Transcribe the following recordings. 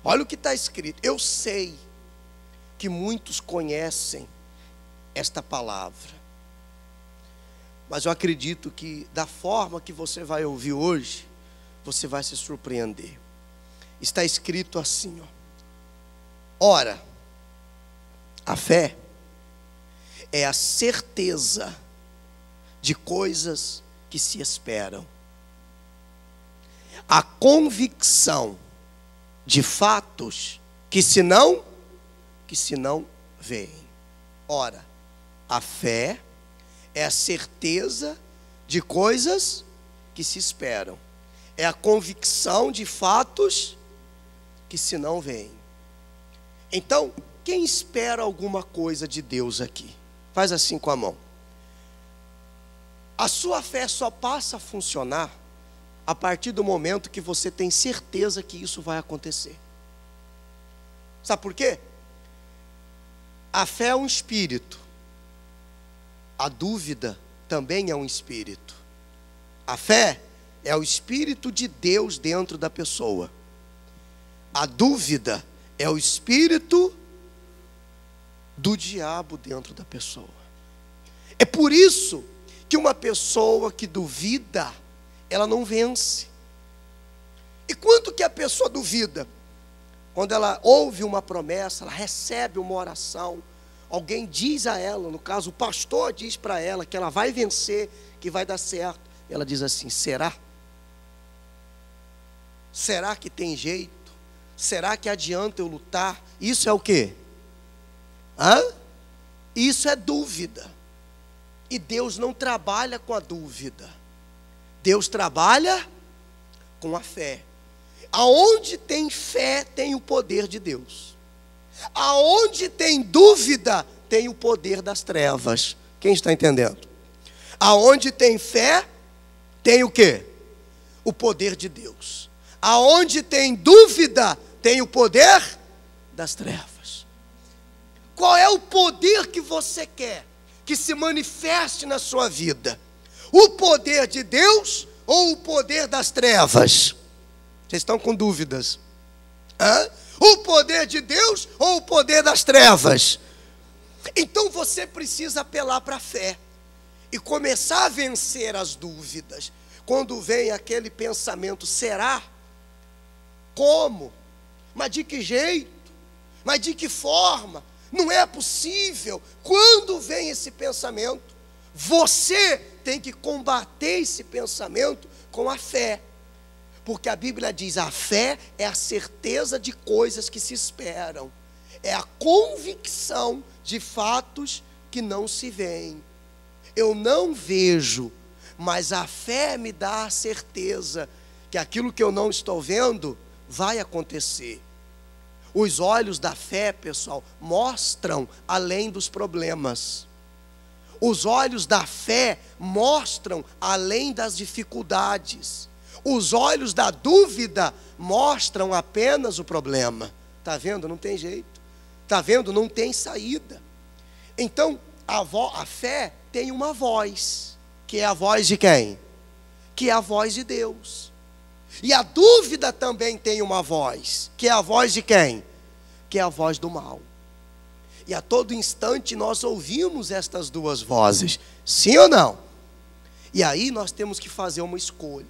Olha o que está escrito. Eu sei que muitos conhecem esta palavra, mas eu acredito que da forma que você vai ouvir hoje, você vai se surpreender. Está escrito assim, ó. Ora, a fé é a certeza de coisas que se esperam, a convicção de fatos que se não veem. Ora, a fé é a certeza de coisas que se esperam, é a convicção de fatos que se não veem. Então, quem espera alguma coisa de Deus aqui? Faz assim com a mão. A sua fé só passa a funcionar a partir do momento que você tem certeza que isso vai acontecer. Sabe por quê? A fé é um espírito. A dúvida também é um espírito. A fé é o Espírito de Deus dentro da pessoa. A dúvida é o espírito do diabo dentro da pessoa. É por isso que uma pessoa que duvida, ela não vence. E quando que a pessoa duvida? Quando ela ouve uma promessa, ela recebe uma oração, alguém diz a ela, no caso o pastor diz para ela que ela vai vencer, que vai dar certo. Ela diz assim: será? Será que tem jeito? Será que adianta eu lutar? Isso é o quê? Isso é dúvida. E Deus não trabalha com a dúvida. Deus trabalha com a fé. Aonde tem fé, tem o poder de Deus. Aonde tem dúvida, tem o poder das trevas. Quem está entendendo? Aonde tem fé, tem o quê? O poder de Deus. Aonde tem dúvida, tem o poder das trevas. Qual é o poder que você quer que se manifeste na sua vida? O poder de Deus ou o poder das trevas? Vocês estão com dúvidas? O poder de Deus ou o poder das trevas? Então você precisa apelar para a fé e começar a vencer as dúvidas. Quando vem aquele pensamento: será? Como? Mas de que jeito? Mas de que forma? Não é possível. Quando vem esse pensamento, você tem que combater esse pensamento com a fé. Porque a Bíblia diz: a fé é a certeza de coisas que se esperam, é a convicção de fatos que não se veem. Eu não vejo, mas a fé me dá a certeza que aquilo que eu não estou vendo vai acontecer. Os olhos da fé, pessoal, mostram além dos problemas. Os olhos da fé mostram além das dificuldades. Os olhos da dúvida mostram apenas o problema. Está vendo? Não tem jeito. Está vendo? Não tem saída. Então, a fé tem uma voz. Que é a voz de quem? Que é a voz de Deus. E a dúvida também tem uma voz. Que é a voz de quem? Que é a voz do mal. E a todo instante nós ouvimos estas duas vozes. Sim ou não? E aí nós temos que fazer uma escolha.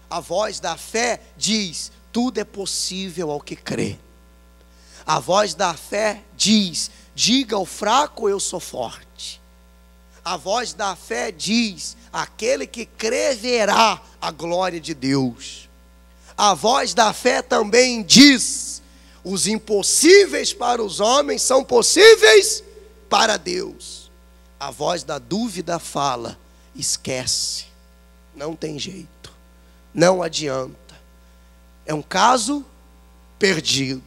A voz da fé diz: tudo é possível ao que crê. A voz da fé diz: diga ao fraco, eu sou forte. A voz da fé diz: aquele que crê verá a glória de Deus. A voz da fé também diz: os impossíveis para os homens são possíveis para Deus. A voz da dúvida fala: esquece, não tem jeito, não adianta, é um caso perdido.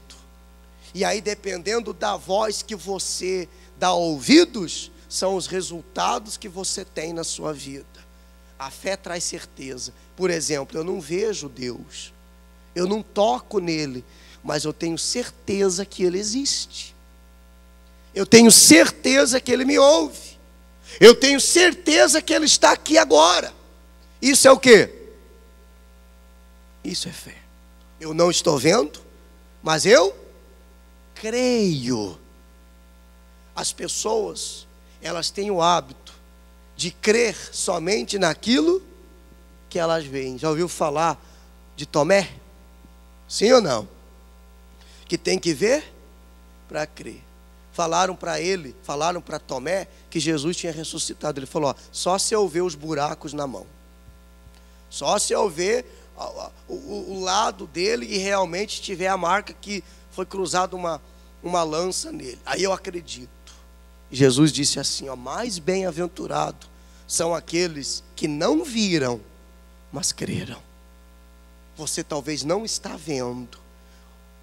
E aí, dependendo da voz que você dá ouvidos, são os resultados que você tem na sua vida. A fé traz certeza. Por exemplo, eu não vejo Deus, eu não toco nele, mas eu tenho certeza que ele existe. Eu tenho certeza que ele me ouve. Eu tenho certeza que ele está aqui agora. Isso é o quê? Isso é fé. Eu não estou vendo, mas eu creio. As pessoas, elas têm o hábito de crer somente naquilo que elas veem. Já ouviu falar de Tomé? Sim ou não? Que tem que ver para crer. Falaram para Tomé que Jesus tinha ressuscitado. Ele falou, ó, só se eu ver os buracos na mão. Só se eu ver o lado dele e realmente tiver a marca que foi cruzada uma lança nele. Aí eu acredito. Jesus disse assim, ó, mais bem-aventurado são aqueles que não viram, mas creram. Você talvez não está vendo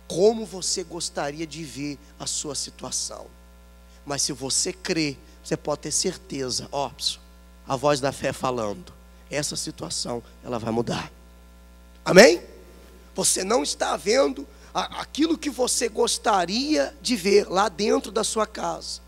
como você gostaria de ver a sua situação. Mas se você crê, você pode ter certeza, ó, a voz da fé falando, essa situação, ela vai mudar. Amém? Você não está vendo aquilo que você gostaria de ver lá dentro da sua casa,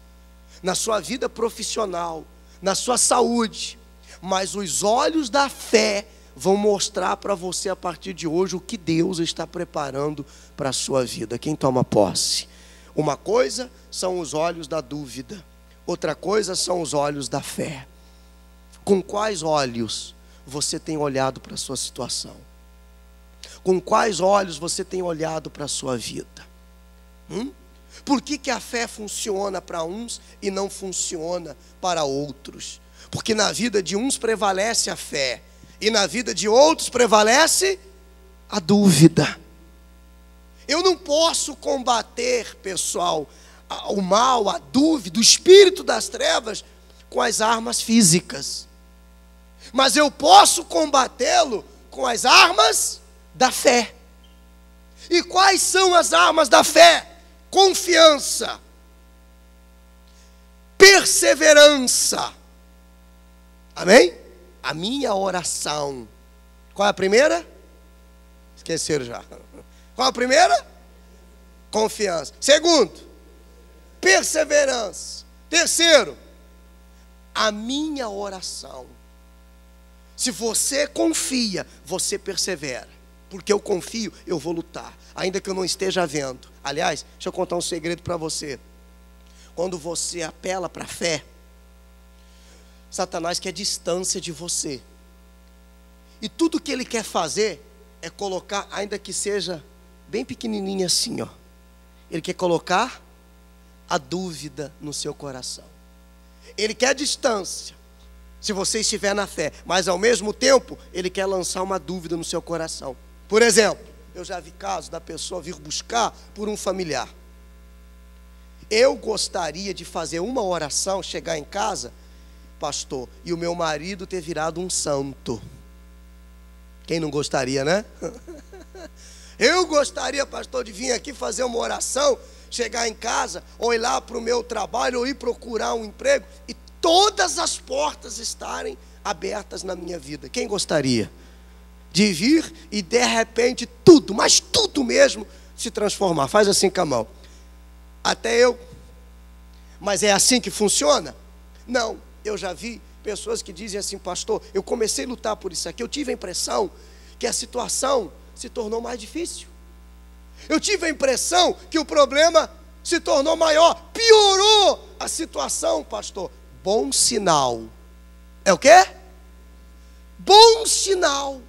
na sua vida profissional, na sua saúde, mas os olhos da fé vão mostrar para você a partir de hoje o que Deus está preparando para a sua vida. Quem toma posse? Uma coisa são os olhos da dúvida, outra coisa são os olhos da fé. Com quais olhos você tem olhado para a sua situação? Com quais olhos você tem olhado para a sua vida? Por que a fé funciona para uns e não funciona para outros? Porque na vida de uns prevalece a fé e na vida de outros prevalece a dúvida. Eu não posso combater, pessoal, o mal, a dúvida, o espírito das trevas com as armas físicas. Mas eu posso combatê-lo com as armas da fé. E quais são as armas da fé? Confiança, perseverança. Amém? A minha oração. Qual é a primeira? Esqueceram já. Qual a primeira? Confiança. Segundo, perseverança. Terceiro, a minha oração. Se você confia, você persevera. Porque eu confio, eu vou lutar, ainda que eu não esteja vendo. Aliás, deixa eu contar um segredo para você. Quando você apela para a fé, Satanás quer distância de você. E tudo que ele quer fazer é colocar, ainda que seja bem pequenininho assim, ó. Ele quer colocar a dúvida no seu coração. Ele quer distância, se você estiver na fé. Mas ao mesmo tempo, ele quer lançar uma dúvida no seu coração. Por exemplo, eu já vi casos da pessoa vir buscar por um familiar. Eu gostaria de fazer uma oração, chegar em casa, pastor, e o meu marido ter virado um santo. Quem não gostaria, né? Eu gostaria, pastor, de vir aqui fazer uma oração, chegar em casa, ou ir lá para o meu trabalho, ou ir procurar um emprego, e todas as portas estarem abertas na minha vida. Quem gostaria de vir e de repente tudo, mas tudo mesmo, se transformar? Faz assim com a mão. Até eu. Mas é assim que funciona? Não, eu já vi pessoas que dizem assim, pastor, eu comecei a lutar por isso aqui, eu tive a impressão que a situação se tornou mais difícil. Eu tive a impressão que o problema se tornou maior, piorou a situação, pastor. Bom sinal. É o quê? Bom sinal.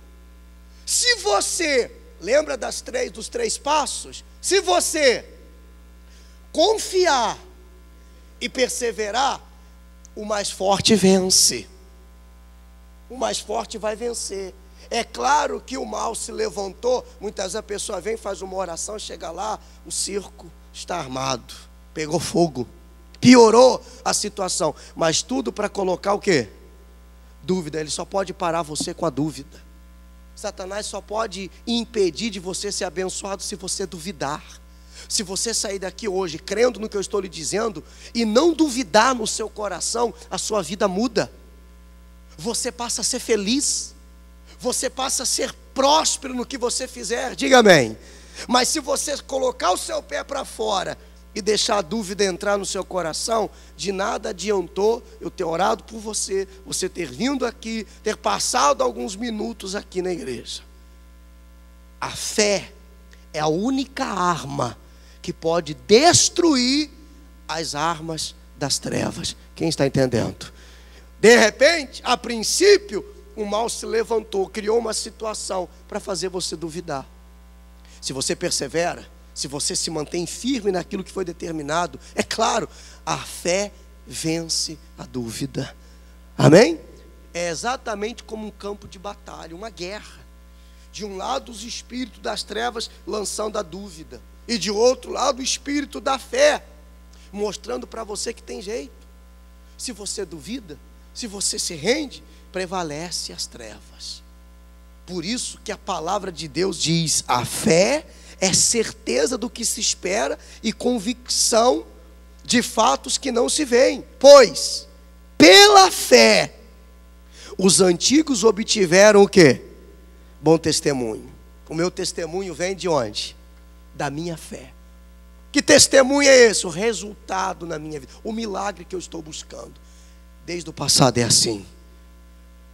Se você, lembra dos três passos? Se você confiar e perseverar, o mais forte vence. O mais forte vai vencer. É claro que o mal se levantou. Muitas vezes a pessoa vem, faz uma oração, chega lá, o circo está armado, pegou fogo, piorou a situação. Mas tudo para colocar o quê? Dúvida. Ele só pode parar você com a dúvida. Satanás só pode impedir de você ser abençoado se você duvidar. Se você sair daqui hoje crendo no que eu estou lhe dizendo e não duvidar no seu coração, a sua vida muda. Você passa a ser feliz. Você passa a ser próspero no que você fizer. Diga amém. Mas se você colocar o seu pé para fora e deixar a dúvida entrar no seu coração, de nada adiantou eu ter orado por você, você ter vindo aqui, ter passado alguns minutos aqui na igreja. A fé é a única arma que pode destruir as armas das trevas. Quem está entendendo? De repente, a princípio, o mal se levantou, criou uma situação para fazer você duvidar. Se você persevera, se você se mantém firme naquilo que foi determinado, é claro, a fé vence a dúvida. Amém? É exatamente como um campo de batalha, uma guerra. De um lado, os espíritos das trevas lançando a dúvida, e de outro lado, o espírito da fé mostrando para você que tem jeito. Se você duvida, se você se rende, prevalece as trevas. Por isso que a palavra de Deus diz: a fé é certeza do que se espera e convicção de fatos que não se veem. Pois, pela fé, os antigos obtiveram o quê? Bom testemunho. O meu testemunho vem de onde? Da minha fé. Que testemunho é esse? O resultado na minha vida, o milagre que eu estou buscando. Desde o passado é assim.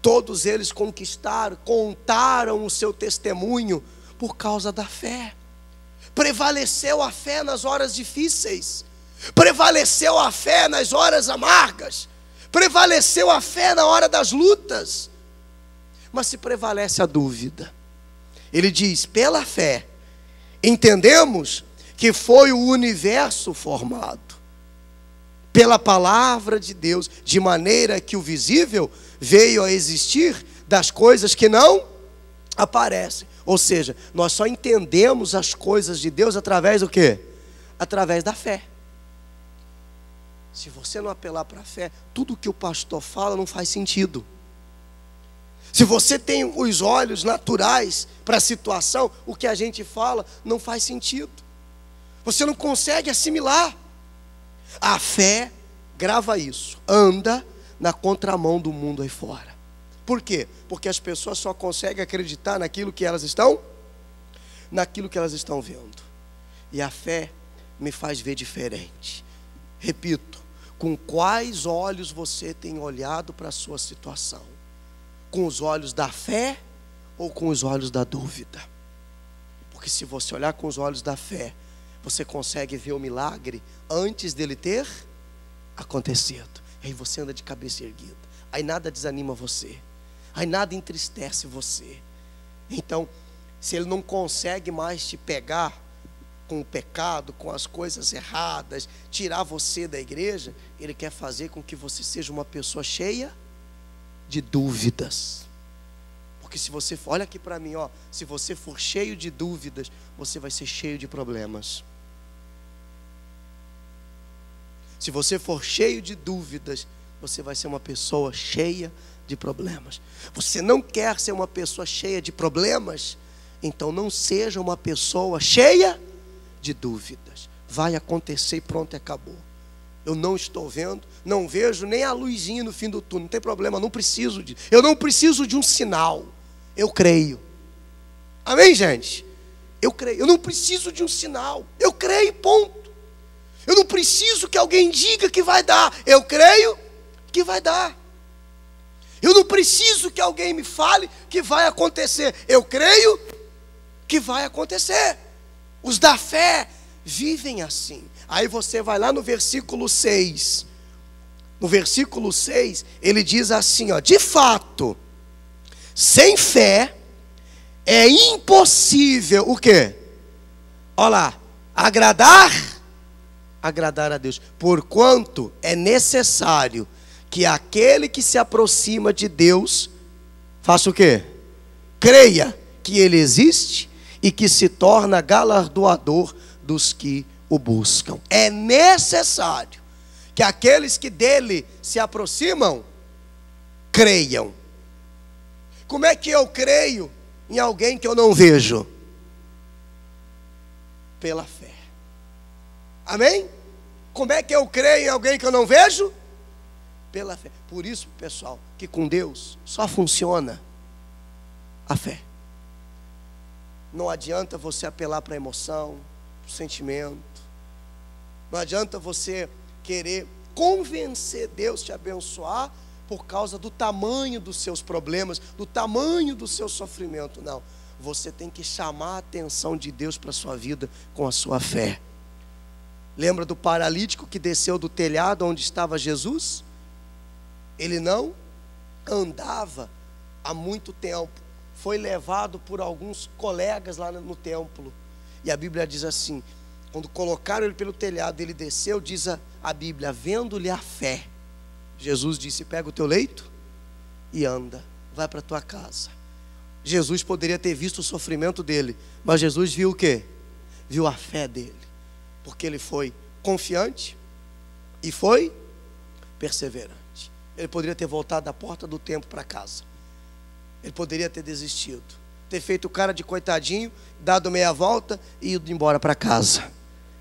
Todos eles conquistaram, contaram o seu testemunho por causa da fé. Prevaleceu a fé nas horas difíceis, prevaleceu a fé nas horas amargas, prevaleceu a fé na hora das lutas. Mas se prevalece a dúvida, ele diz: pela fé entendemos que foi o universo formado pela palavra de Deus, de maneira que o visível veio a existir das coisas que não aparecem. Ou seja, nós só entendemos as coisas de Deus através do quê? Através da fé. Se você não apelar para a fé, tudo que o pastor fala não faz sentido. Se você tem os olhos naturais para a situação, o que a gente fala não faz sentido. Você não consegue assimilar. A fé, grava isso, anda na contramão do mundo aí fora. Por quê? Porque as pessoas só conseguem acreditar naquilo que elas estão vendo. E a fé me faz ver diferente. Repito, com quais olhos você tem olhado para a sua situação? Com os olhos da fé ou com os olhos da dúvida? Porque se você olhar com os olhos da fé, você consegue ver o milagre antes dele ter acontecido. Aí você anda de cabeça erguida. Aí nada desanima você. Aí nada entristece você. Então, se ele não consegue mais te pegar com o pecado, com as coisas erradas, tirar você da igreja, ele quer fazer com que você seja uma pessoa cheia de dúvidas. Porque se você, olha aqui para mim, ó, se você for cheio de dúvidas, você vai ser cheio de problemas. Se você for cheio de dúvidas, você vai ser uma pessoa cheia de problemas. Você não quer ser uma pessoa cheia de problemas? Então não seja uma pessoa cheia de dúvidas. Vai acontecer e pronto, acabou. Eu não estou vendo, não vejo nem a luzinha no fim do túnel. Não tem problema, eu não preciso de um sinal. Eu creio. Amém, gente? Eu creio. Eu não preciso de um sinal. Eu creio, ponto. Eu não preciso que alguém diga que vai dar. Eu creio que vai dar. Eu não preciso que alguém me fale que vai acontecer. Eu creio que vai acontecer. Os da fé vivem assim. Aí você vai lá no versículo 6. No versículo 6, ele diz assim, ó: de fato, sem fé é impossível o quê? Olha lá, agradar a Deus. Porquanto é necessário que aquele que se aproxima de Deus faça o quê? Creia que Ele existe e que se torna galardoador dos que o buscam. É necessário que aqueles que dele se aproximam creiam. Como é que eu creio em alguém que eu não vejo? Pela fé. Amém? Como é que eu creio em alguém que eu não vejo? Pela fé. Por isso, pessoal, que com Deus só funciona a fé. Não adianta você apelar para a emoção, para o sentimento. Não adianta você querer convencer Deus a te abençoar por causa do tamanho dos seus problemas, do tamanho do seu sofrimento. Não. você tem que chamar a atenção de Deus para a sua vida com a sua fé. Lembra do paralítico que desceu do telhado onde estava Jesus? Ele não andava há muito tempo, foi levado por alguns colegas lá no templo, e a Bíblia diz assim, quando colocaram ele pelo telhado, ele desceu, diz a Bíblia, vendo-lhe a fé, Jesus disse, pega o teu leito e anda, vai para a tua casa. Jesus poderia ter visto o sofrimento dele, mas Jesus viu o quê? Viu a fé dele, porque ele foi confiante e foi perseverante. Ele poderia ter voltado da porta do templo para casa, ele poderia ter desistido, ter feito o cara de coitadinho, dado meia volta e ido embora para casa.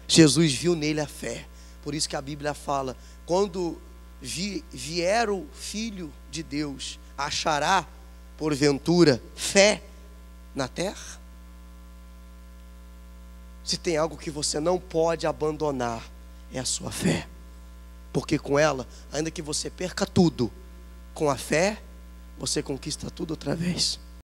Jesus viu nele a fé. Por isso que a Bíblia fala, quando vier o Filho de Deus, achará porventura fé na terra? Se tem algo que você não pode abandonar, é a sua fé, porque com ela, ainda que você perca tudo, com a fé você conquista tudo outra vez.